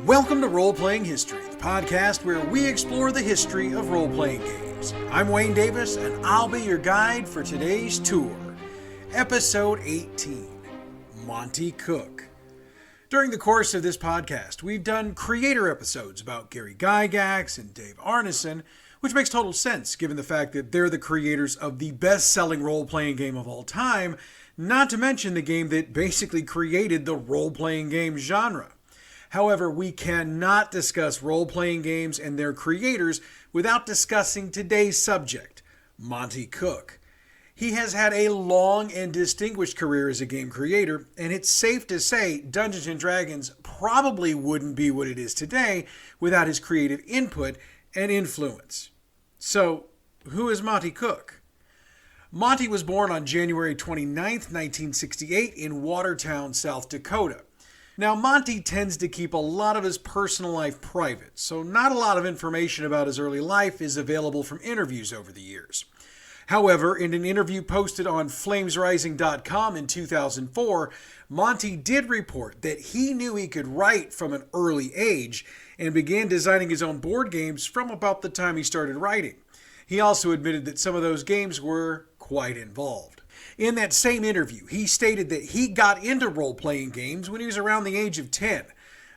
Welcome to Role-Playing History, the podcast where we explore the history of role-playing games. I'm Wayne Davis, and I'll be your guide for today's tour. Episode 18, Monte Cook. During the course of this podcast, we've done creator episodes about Gary Gygax and Dave Arneson, which makes total sense given the fact that they're the creators of the best-selling role-playing game of all time, not to mention the game that basically created the role-playing game genre. However, we cannot discuss role-playing games and their creators without discussing today's subject, Monte Cook. He has had a long and distinguished career as a game creator, and it's safe to say Dungeons & Dragons probably wouldn't be what it is today without his creative input and influence. So, who is Monte Cook? Monte was born on January 29, 1968 in Watertown, South Dakota. Now, Monte tends to keep a lot of his personal life private, so not a lot of information about his early life is available from interviews over the years. However, in an interview posted on flamesrising.com in 2004, Monte did report that he knew he could write from an early age and began designing his own board games from about the time he started writing. He also admitted that some of those games were quite involved. In that same interview, he stated that he got into role-playing games when he was around the age of 10.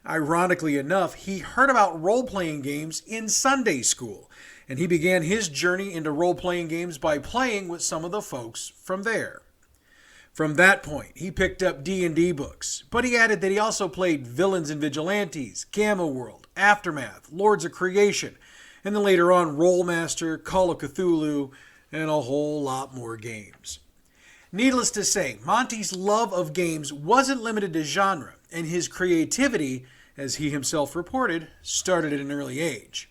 Ironically enough, he heard about role-playing games in Sunday school, and he began his journey into role-playing games by playing with some of the folks from there. From that point, he picked up D&D books, but he added that he also played Villains and Vigilantes, Gamma World, Aftermath, Lords of Creation, and then later on Rolemaster, Call of Cthulhu, and a whole lot more games. Needless to say, Monte's love of games wasn't limited to genre, and his creativity, as he himself reported, started at an early age.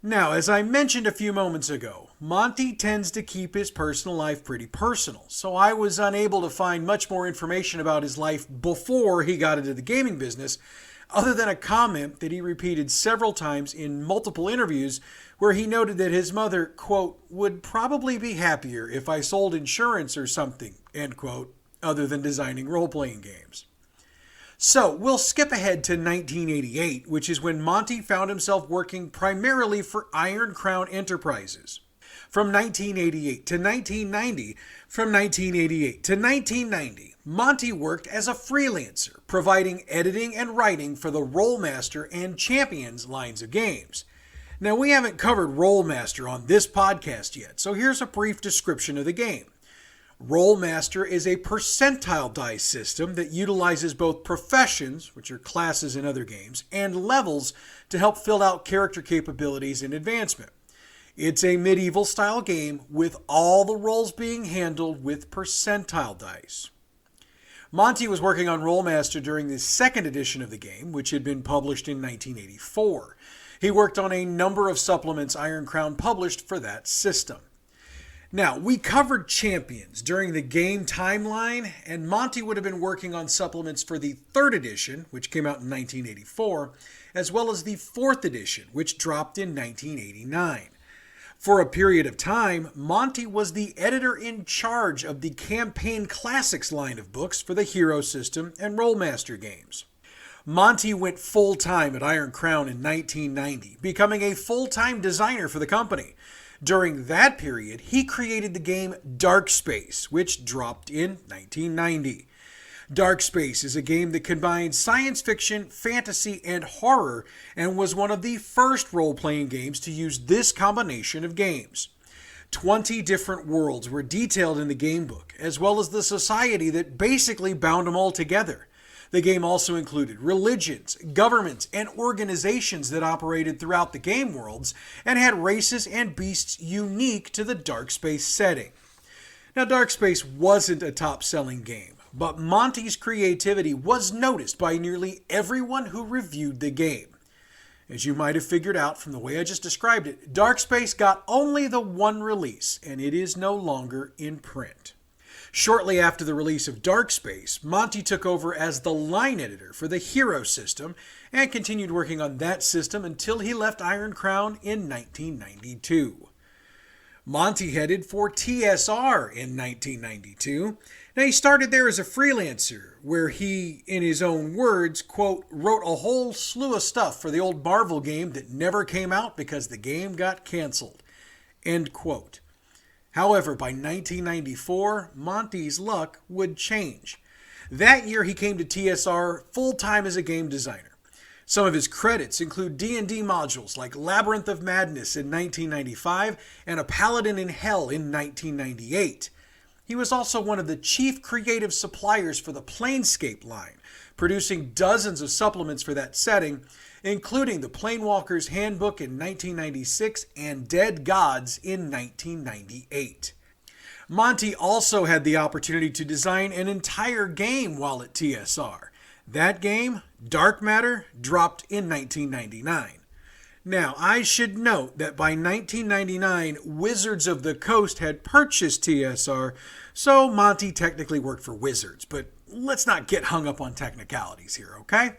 Now, as I mentioned a few moments ago, Monte tends to keep his personal life pretty personal, so I was unable to find much more information about his life before he got into the gaming business, other than a comment that he repeated several times in multiple interviews where he noted that his mother, quote, would probably be happier if I sold insurance or something, end quote, other than designing role-playing games. So, we'll skip ahead to 1988, which is when Monte found himself working primarily for Iron Crown Enterprises. From 1988 to 1990, Monte worked as a freelancer, providing editing and writing for the Rolemaster and Champions lines of games. Now, we haven't covered Rolemaster on this podcast yet, so here's a brief description of the game. Rolemaster is a percentile dice system that utilizes both professions, which are classes in other games, and levels to help fill out character capabilities and advancement. It's a medieval-style game with all the roles being handled with percentile dice. Monte was working on Rolemaster during the second edition of the game, which had been published in 1984. He worked on a number of supplements Iron Crown published for that system. Now, we covered Champions during the game timeline, and Monte would have been working on supplements for the third edition, which came out in 1984, as well as the fourth edition, which dropped in 1989. For a period of time, Monte was the editor in charge of the Campaign Classics line of books for the Hero System and Rolemaster games. Monte went full-time at Iron Crown in 1990, becoming a full-time designer for the company. During that period, he created the game Dark Space, which dropped in 1990. Dark Space is a game that combines science fiction, fantasy, and horror, and was one of the first role-playing games to use this combination of games. 20 different worlds were detailed in the gamebook, as well as the society that basically bound them all together. The game also included religions, governments, and organizations that operated throughout the game worlds and had races and beasts unique to the Dark Space setting. Now, Dark Space wasn't a top-selling game, but Monte's creativity was noticed by nearly everyone who reviewed the game. As you might have figured out from the way I just described it, Dark Space got only the one release, and it is no longer in print. Shortly after the release of Dark Space, Monte took over as the line editor for the Hero System and continued working on that system until he left Iron Crown in 1992. Monty headed for TSR in 1992. Now, he started there as a freelancer, where he, in his own words, quote, wrote a whole slew of stuff for the old Marvel game that never came out because the game got canceled, end quote. However, by 1994, Monty's luck would change. That year, he came to TSR full-time as a game designer. Some of his credits include D&D modules like Labyrinth of Madness in 1995 and A Paladin in Hell in 1998. He was also one of the chief creative suppliers for the Planescape line, producing dozens of supplements for that setting, including the Planewalker's Handbook in 1996 and Dead Gods in 1998. Monty also had the opportunity to design an entire game while at TSR. That game, Dark Matter, dropped in 1999. Now, I should note that by 1999, Wizards of the Coast had purchased TSR, so Monty technically worked for Wizards, but let's not get hung up on technicalities here, okay?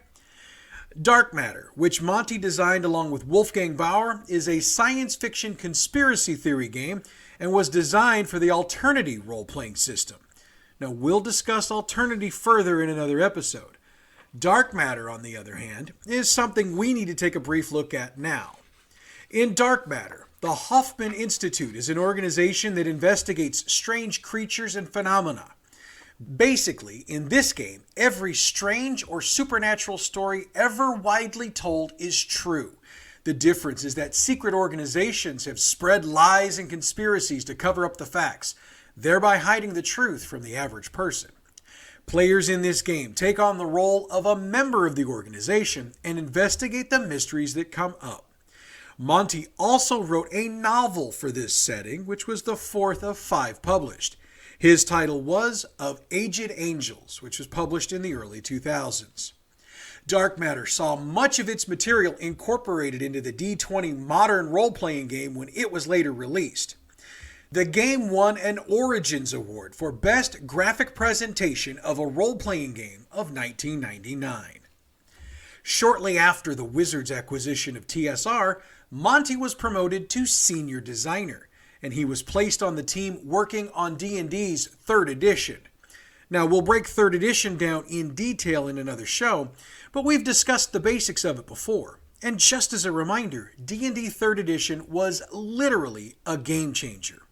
Dark Matter, which Monty designed along with Wolfgang Bauer, is a science fiction conspiracy theory game and was designed for the Alternity role-playing system. Now, we'll discuss Alternity further in another episode. Dark Matter, on the other hand, is something we need to take a brief look at now. In Dark Matter, the Hoffman Institute is an organization that investigates strange creatures and phenomena. Basically, in this game, every strange or supernatural story ever widely told is true. The difference is that secret organizations have spread lies and conspiracies to cover up the facts, thereby hiding the truth from the average person. Players in this game take on the role of a member of the organization and investigate the mysteries that come up. Monty also wrote a novel for this setting, which was the fourth of 5 published. His title was Of Aged Angels, which was published in the early 2000s. Dark Matter saw much of its material incorporated into the D20 modern role-playing game when it was later released. The game won an Origins Award for Best Graphic Presentation of a Role-Playing Game of 1999. Shortly after the Wizards' acquisition of TSR, Monty was promoted to Senior Designer, and he was placed on the team working on D&D's 3rd edition. Now, we'll break 3rd edition down in detail in another show, but we've discussed the basics of it before. And just as a reminder, D&D 3rd edition was literally a game changer.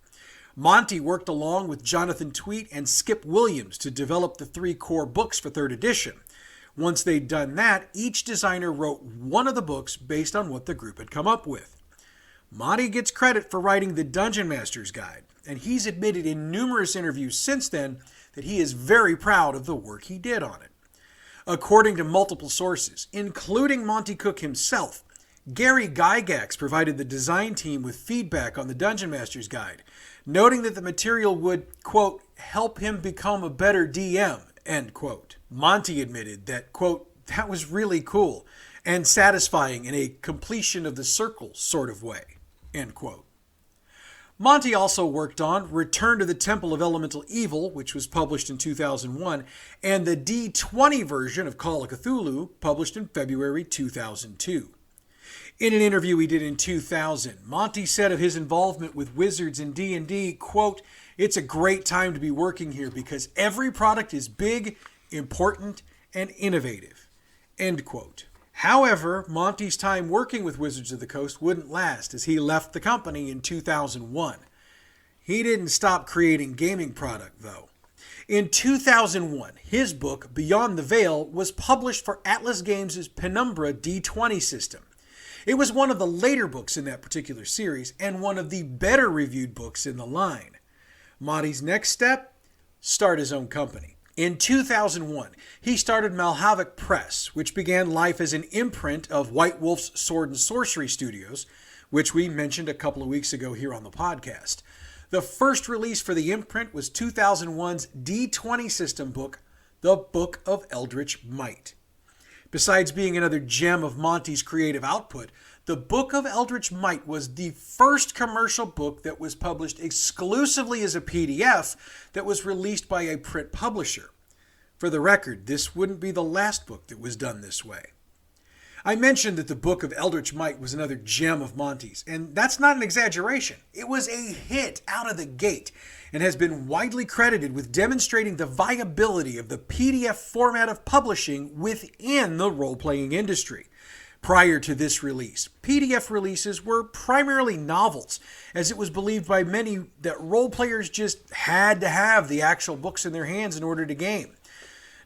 Monty worked along with Jonathan Tweet and Skip Williams to develop the 3 core books for 3rd edition. Once they'd done that, each designer wrote one of the books based on what the group had come up with. Monty gets credit for writing the Dungeon Master's Guide, and he's admitted in numerous interviews since then that he is very proud of the work he did on it. According to multiple sources, including Monte Cook himself, Gary Gygax provided the design team with feedback on the Dungeon Master's Guide, noting that the material would, quote, help him become a better DM, end quote. Monty admitted that, quote, that was really cool and satisfying in a completion of the circle sort of way, end quote. Monty also worked on Return to the Temple of Elemental Evil, which was published in 2001, and the D20 version of Call of Cthulhu, published in February 2002. In an interview he did in 2000, Monty said of his involvement with Wizards and D&D, quote, it's a great time to be working here because every product is big, important, and innovative, end quote. However, Monty's time working with Wizards of the Coast wouldn't last as he left the company in 2001. He didn't stop creating gaming product, though. In 2001, his book, Beyond the Veil, was published for Atlas Games' Penumbra D20 system. It was one of the later books in that particular series and one of the better reviewed books in the line. Monty's next step? Start his own company. In 2001, he started Malhavik Press, which began life as an imprint of White Wolf's Sword and Sorcery Studios, which we mentioned a couple of weeks ago here on the podcast. The first release for the imprint was 2001's D20 system book, The Book of Eldritch Might. Besides being another gem of Monty's creative output, the Book of Eldritch Might was the first commercial book that was published exclusively as a PDF that was released by a print publisher. For the record, this wouldn't be the last book that was done this way. I mentioned that the Book of Eldritch Might was another gem of Monty's, and that's not an exaggeration. It was a hit out of the gate and has been widely credited with demonstrating the viability of the PDF format of publishing within the role-playing industry. Prior to this release, PDF releases were primarily novels, as it was believed by many that role players just had to have the actual books in their hands in order to game.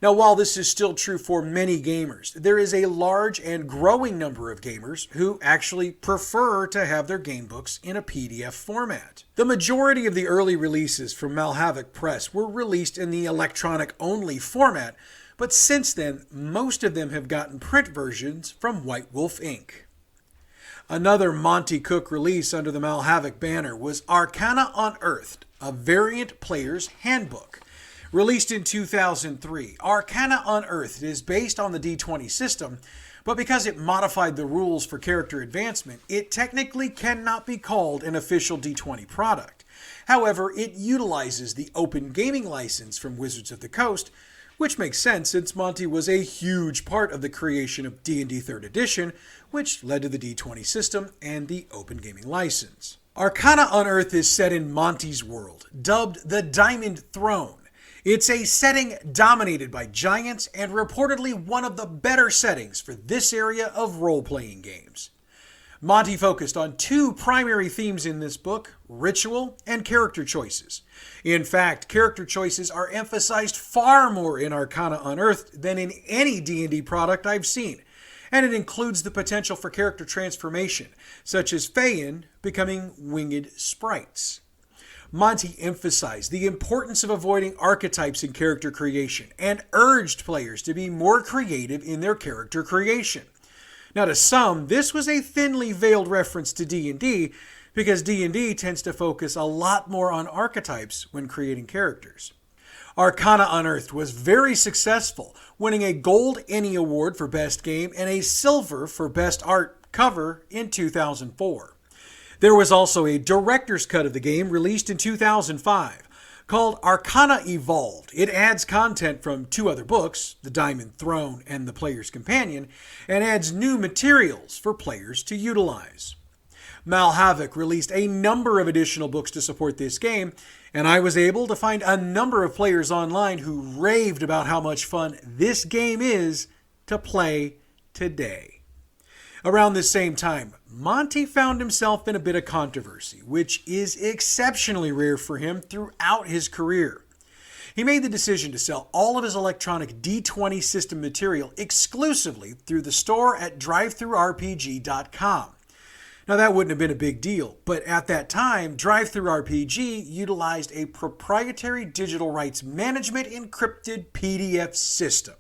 Now, while this is still true for many gamers, there is a large and growing number of gamers who actually prefer to have their game books in a PDF format. The majority of the early releases from Malhavoc Press were released in the electronic-only format, but since then, most of them have gotten print versions from White Wolf Inc. Another Monte Cook release under the Malhavoc banner was Arcana Unearthed, a variant player's handbook. Released in 2003, Arcana Unearthed is based on the D20 system, but because it modified the rules for character advancement, it technically cannot be called an official D20 product. However, it utilizes the open gaming license from Wizards of the Coast, which makes sense since Monty was a huge part of the creation of D&D 3rd Edition, which led to the D20 system and the open gaming license. Arcana Unearthed is set in Monty's world, dubbed the Diamond Throne. It's a setting dominated by giants and reportedly one of the better settings for this area of role-playing games. Monty focused on two primary themes in this book, ritual and character choices. In fact, character choices are emphasized far more in Arcana Unearthed than in any D&D product I've seen, and it includes the potential for character transformation, such as Feyen becoming winged sprites. Monty emphasized the importance of avoiding archetypes in character creation and urged players to be more creative in their character creation. Now, to some, this was a thinly veiled reference to D&D because D&D tends to focus a lot more on archetypes when creating characters. Arcana Unearthed was very successful, winning a Gold Emmy Award for Best Game and a Silver for Best Art Cover in 2004. There was also a director's cut of the game released in 2005 called Arcana Evolved. It adds content from two other books, The Diamond Throne and The Player's Companion, and adds new materials for players to utilize. Malhavoc released a number of additional books to support this game, and I was able to find a number of players online who raved about how much fun this game is to play today. Around this same time, Monty found himself in a bit of controversy, which is exceptionally rare for him throughout his career. He made the decision to sell all of his electronic D20 system material exclusively through the store at drivethrurpg.com. Now, that wouldn't have been a big deal, but at that time, DriveThruRPG utilized a proprietary digital rights management encrypted PDF system.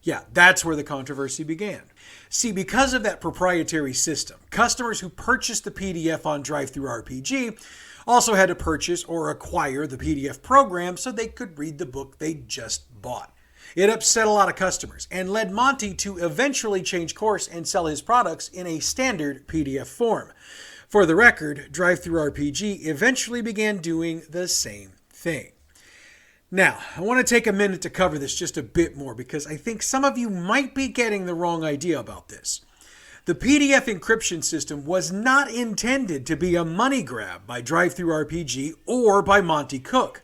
Yeah, that's where the controversy began. See, because of that proprietary system, customers who purchased the PDF on DriveThruRPG also had to purchase or acquire the PDF program so they could read the book they just bought. It upset a lot of customers and led Monty to eventually change course and sell his products in a standard PDF form. For the record, DriveThruRPG eventually began doing the same thing. Now, I want to take a minute to cover this just a bit more because I think some of you might be getting the wrong idea about this. The PDF encryption system was not intended to be a money grab by DriveThruRPG or by Monte Cook.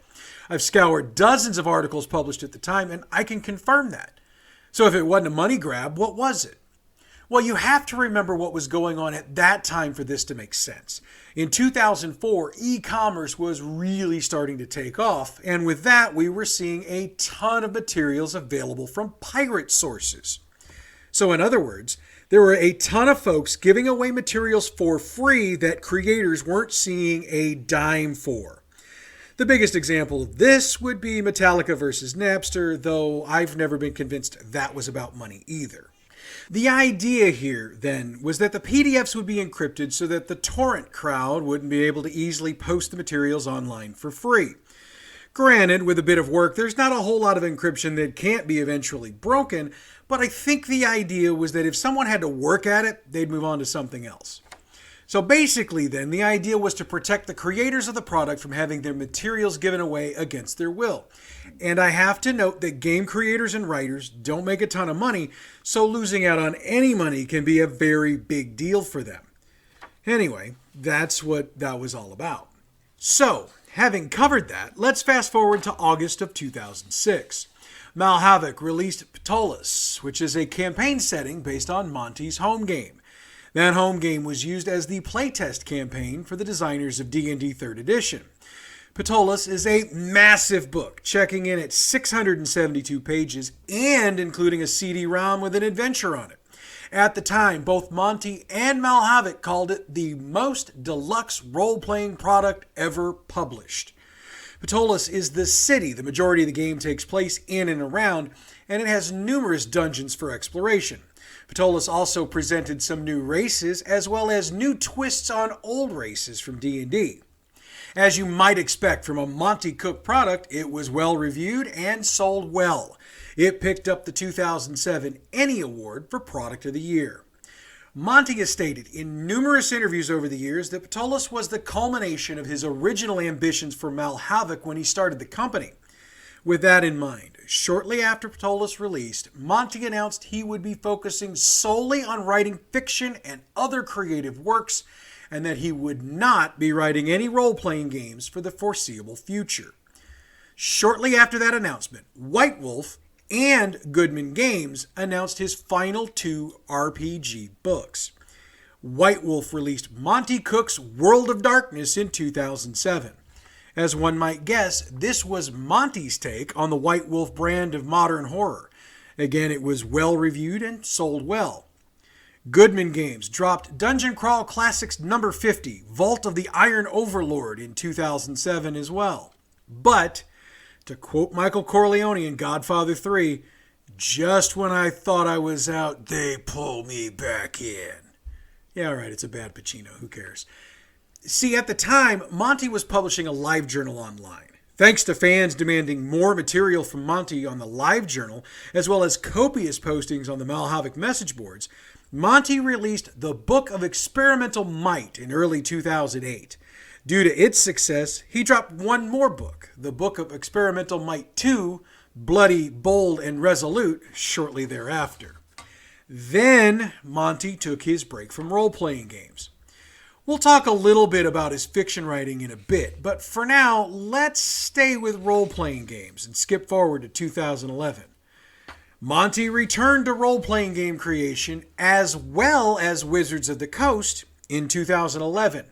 I've scoured dozens of articles published at the time, and I can confirm that. So if it wasn't a money grab, what was it? Well, you have to remember what was going on at that time for this to make sense. In 2004, e-commerce was really starting to take off, and with that, we were seeing a ton of materials available from pirate sources. So in other words, there were a ton of folks giving away materials for free that creators weren't seeing a dime for. The biggest example of this would be Metallica versus Napster, though I've never been convinced that was about money either. The idea here, then, was that the PDFs would be encrypted so that the torrent crowd wouldn't be able to easily post the materials online for free. Granted, with a bit of work, there's not a whole lot of encryption that can't be eventually broken, but I think the idea was that if someone had to work at it, they'd move on to something else. So basically then, the idea was to protect the creators of the product from having their materials given away against their will. And I have to note that game creators and writers don't make a ton of money, so losing out on any money can be a very big deal for them. Anyway, that's what that was all about. So, having covered that, let's fast forward to August of 2006. Malhavoc released Ptolus, which is a campaign setting based on Monty's home game. That home game was used as the playtest campaign for the designers of D&D 3rd Edition. Ptolus is a massive book, checking in at 672 pages and including a CD-ROM with an adventure on it. At the time, both Monty and Malhavoc called it the most deluxe role-playing product ever published. Ptolus is the city the majority of the game takes place in and around, and it has numerous dungeons for exploration. Ptolus also presented some new races as well as new twists on old races from D&D. As you might expect from a Monte Cook product, it was well reviewed and sold well. It picked up the 2007 Emmy Award for Product of the Year. Monty has stated in numerous interviews over the years that Ptolus was the culmination of his original ambitions for Malhavoc when he started the company. With that in mind, shortly after Ptolus released, Monty announced he would be focusing solely on writing fiction and other creative works, and that he would not be writing any role-playing games for the foreseeable future. Shortly after that announcement, White Wolf and Goodman Games announced his final 2 RPG books. White Wolf released Monte Cook's World of Darkness in 2007. As one might guess, this was Monty's take on the White Wolf brand of modern horror. Again, it was well reviewed and sold well. Goodman Games dropped Dungeon Crawl Classics number 50, Vault of the Iron Overlord in 2007 as well. But, to quote Michael Corleone in Godfather 3, just when I thought I was out, they pull me back in. Yeah, right, it's a bad Pacino, who cares? See, at the time, Monty was publishing a live journal online. Thanks to fans demanding more material from Monty on the live journal, as well as copious postings on the Malhavoc message boards, Monty released the Book of Experimental Might in early 2008. Due to its success, he dropped one more book, the Book of Experimental Might 2, Bloody, Bold, and Resolute, shortly thereafter. Then, Monty took his break from role-playing games. We'll talk a little bit about his fiction writing in a bit, but for now, let's stay with role-playing games and skip forward to 2011. Monty returned to role-playing game creation as well as Wizards of the Coast in 2011.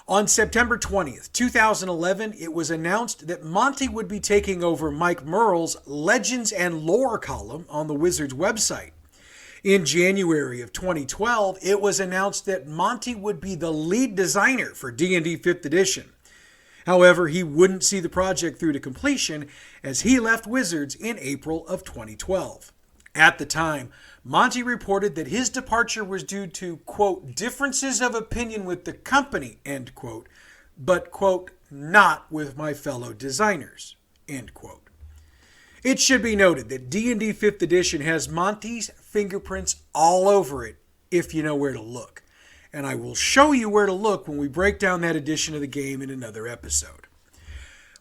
On September 20th, 2011, it was announced that Monty would be taking over Mike Merle's Legends and Lore column on the Wizards website. In January of 2012, it was announced that Monty would be the lead designer for D&D 5th Edition. However, he wouldn't see the project through to completion as he left Wizards in April of 2012. At the time, Monty reported that his departure was due to, quote, differences of opinion with the company, end quote, but, quote, not with my fellow designers, end quote. It should be noted that D&D 5th Edition has Monty's fingerprints all over it, if you know where to look. And I will show you where to look when we break down that edition of the game in another episode.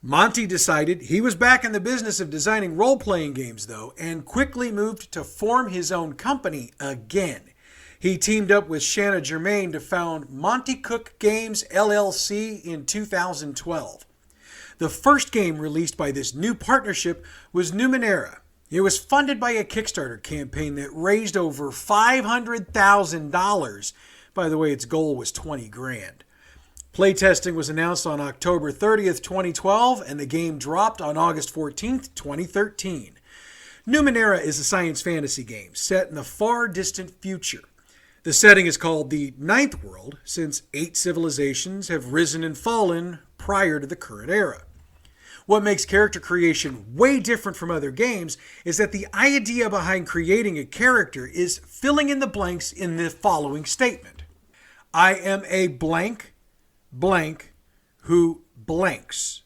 Monty decided he was back in the business of designing role-playing games, though, and quickly moved to form his own company again. He teamed up with Shanna Germain to found Monte Cook Games LLC in 2012. The first game released by this new partnership was Numenera. It was funded by a Kickstarter campaign that raised over $500,000. By the way, its goal was $20,000. Playtesting was announced on October 30th, 2012, and the game dropped on August 14th, 2013. Numenera is a science fantasy game set in the far distant future. The setting is called the Ninth World, since 8 civilizations have risen and fallen prior to the current era. What makes character creation way different from other games is that the idea behind creating a character is filling in the blanks in the following statement. I am a blank who blanks.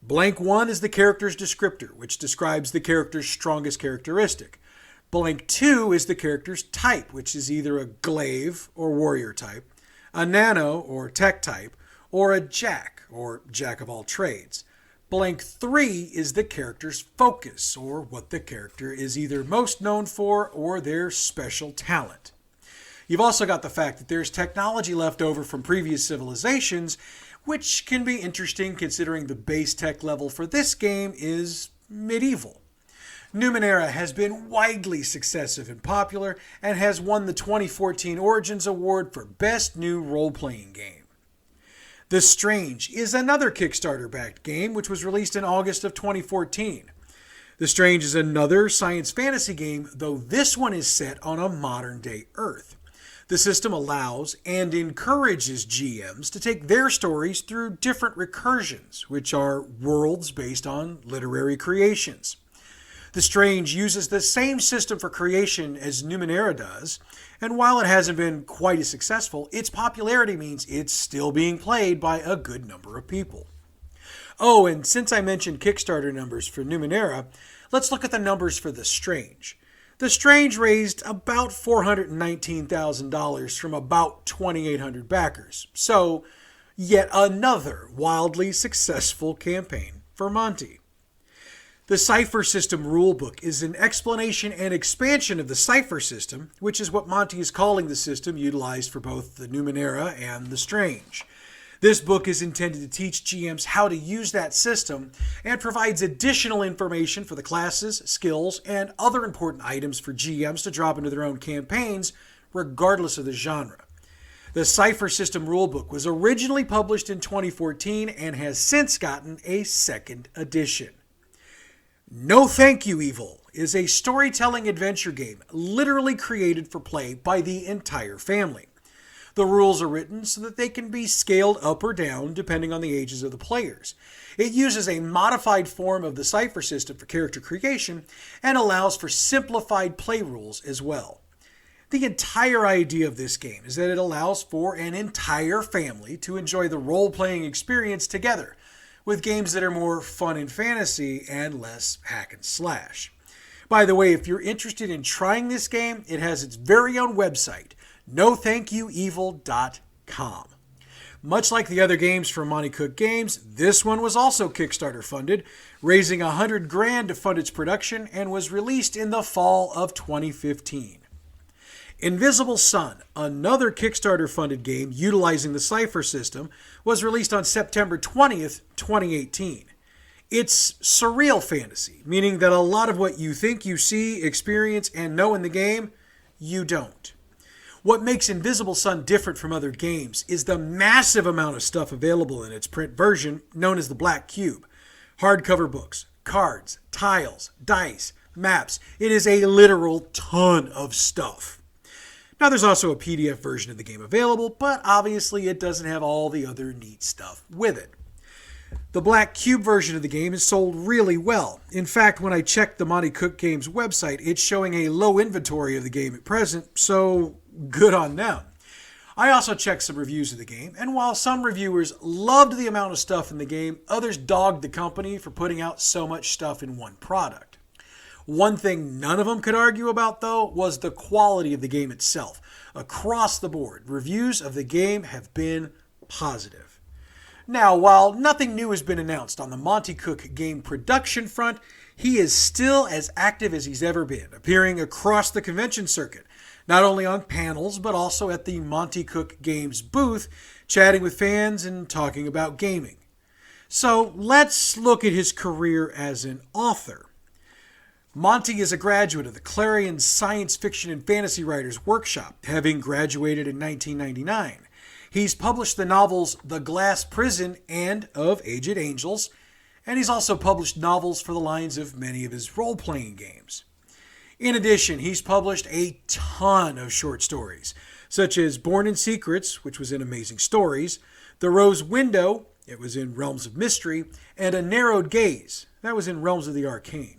Blank 1 is the character's descriptor, which describes the character's strongest characteristic. Blank 2 is the character's type, which is either a glaive or warrior type. a nano or tech type, or a jack or jack of all trades. Blank 3 is the character's focus, or what the character is either most known for or their special talent. You've also got the fact that there's technology left over from previous civilizations, which can be interesting considering the base tech level for this game is medieval. Numenera has been widely successful and popular and has won the 2014 Origins Award for Best New Role-Playing Game. The Strange is another Kickstarter-backed game which was released in August of 2014. The Strange is another science fantasy game, though this one is set on a modern-day Earth. The system allows and encourages GMs to take their stories through different recursions, which are worlds based on literary creations. The Strange uses the same system for creation as Numenera does, and while it hasn't been quite as successful, its popularity means it's still being played by a good number of people. Oh, and since I mentioned Kickstarter numbers for Numenera, let's look at the numbers for The Strange. The Strange raised about $419,000 from about 2,800 backers. So, yet another wildly successful campaign for Monty. The Cipher System rulebook is an explanation and expansion of the Cipher System, which is what Monty is calling the system utilized for both the Numenera and the Strange. This book is intended to teach GMs how to use that system and provides additional information for the classes, skills, and other important items for GMs to drop into their own campaigns, regardless of the genre. The Cipher System rulebook was originally published in 2014 and has since gotten a second edition. No Thank You Evil is a storytelling adventure game literally created for play by the entire family. The rules are written so that they can be scaled up or down depending on the ages of the players. It uses a modified form of the Cipher System for character creation and allows for simplified play rules as well. The entire idea of this game is that it allows for an entire family to enjoy the role-playing experience together, with games that are more fun and fantasy and less hack and slash. By the way, if you're interested in trying this game, it has its very own website, nothankyouevil.com. Much like the other games from Monte Cook Games, this one was also Kickstarter funded, raising $100,000 to fund its production and was released in the fall of 2015. Invisible Sun, another Kickstarter funded game utilizing the Cipher System, was released on September 20th, 2018. It's surreal fantasy, meaning that a lot of what you think you see, experience, and know in the game, you don't. What makes Invisible Sun different from other games is the massive amount of stuff available in its print version, known as the Black Cube. Hardcover books, cards, tiles, dice, maps. It is a literal ton of stuff. Now there's also a PDF version of the game available, but obviously it doesn't have all the other neat stuff with it. The Black Cube version of the game is sold really well. In fact, when I checked the Monte Cook Games website, it's showing a low inventory of the game at present, so good on them. I also checked some reviews of the game, and while some reviewers loved the amount of stuff in the game, others dogged the company for putting out so much stuff in one product. One thing none of them could argue about, though, was the quality of the game itself. Across the board, reviews of the game have been positive. Now, while nothing new has been announced on the Monte Cook game production front, he is still as active as he's ever been, appearing across the convention circuit, not only on panels, but also at the Monte Cook Games booth, chatting with fans and talking about gaming. So let's look at his career as an author. Monty is a graduate of the Clarion Science Fiction and Fantasy Writers Workshop, having graduated in 1999. He's published the novels The Glass Prison and Of Aged Angels, and he's also published novels for the lines of many of his role-playing games. In addition, he's published a ton of short stories, such as Born in Secrets, which was in Amazing Stories, The Rose Window, it was in Realms of Mystery, and A Narrowed Gaze, that was in Realms of the Arcane.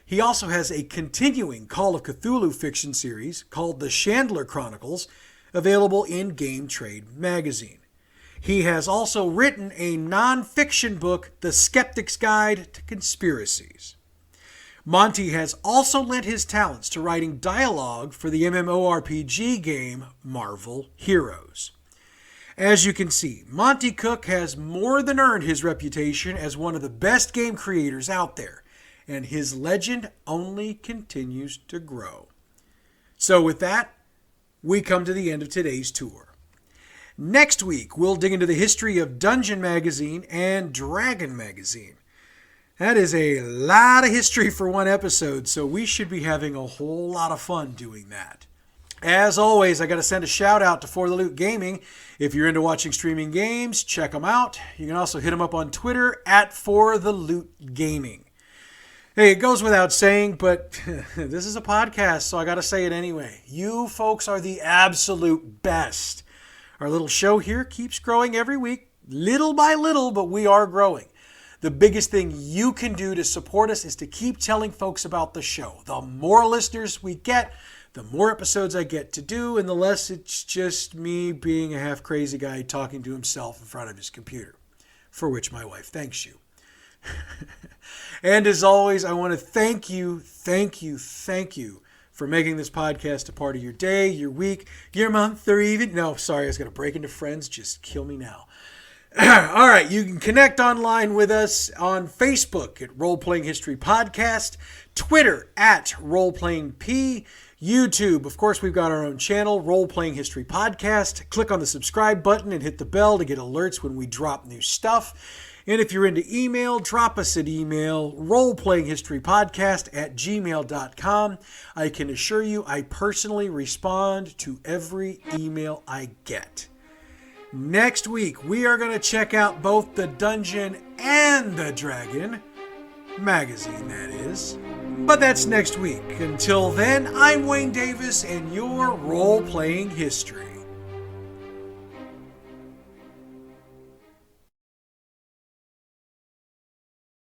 He also has a continuing Call of Cthulhu fiction series called The Chandler Chronicles, available in Game Trade magazine. He has also written a non-fiction book, The Skeptic's Guide to Conspiracies. Monty has also lent his talents to writing dialogue for the MMORPG game Marvel Heroes. As you can see, Monte Cook has more than earned his reputation as one of the best game creators out there, and his legend only continues to grow. So with that, we come to the end of today's tour. Next week, we'll dig into the history of Dungeon Magazine and Dragon Magazine. That is a lot of history for one episode, so we should be having a whole lot of fun doing that. As always, I got to send a shout out to For the Loot Gaming. If you're into watching streaming games, check them out. You can also hit them up on Twitter at For the Loot Gaming. Hey, it goes without saying, but this is a podcast, so I got to say it anyway. You folks are the absolute best. Our little show here keeps growing every week, little by little, but we are growing. The biggest thing you can do to support us is to keep telling folks about the show. The more listeners we get, the more episodes I get to do, and the less it's just me being a half-crazy guy talking to himself in front of his computer, for which my wife thanks you. And as always, I want to thank you for making this podcast a part of your day, your week, your month, or even... No, sorry, I was going to break into friends. Just kill me now. All right, you can connect online with us on Facebook at Roleplaying History Podcast, Twitter at RoleplayingP, YouTube. Of course, we've got our own channel, Roleplaying History Podcast. Click on the subscribe button and hit the bell to get alerts when we drop new stuff. And if you're into email, drop us an email, roleplayinghistorypodcast@gmail.com. I can assure you I personally respond to every email I get. Next week, we are going to check out both the Dungeon and the Dragon magazine, that is. But that's next week. Until then, I'm Wayne Davis, and you're Role-Playing History.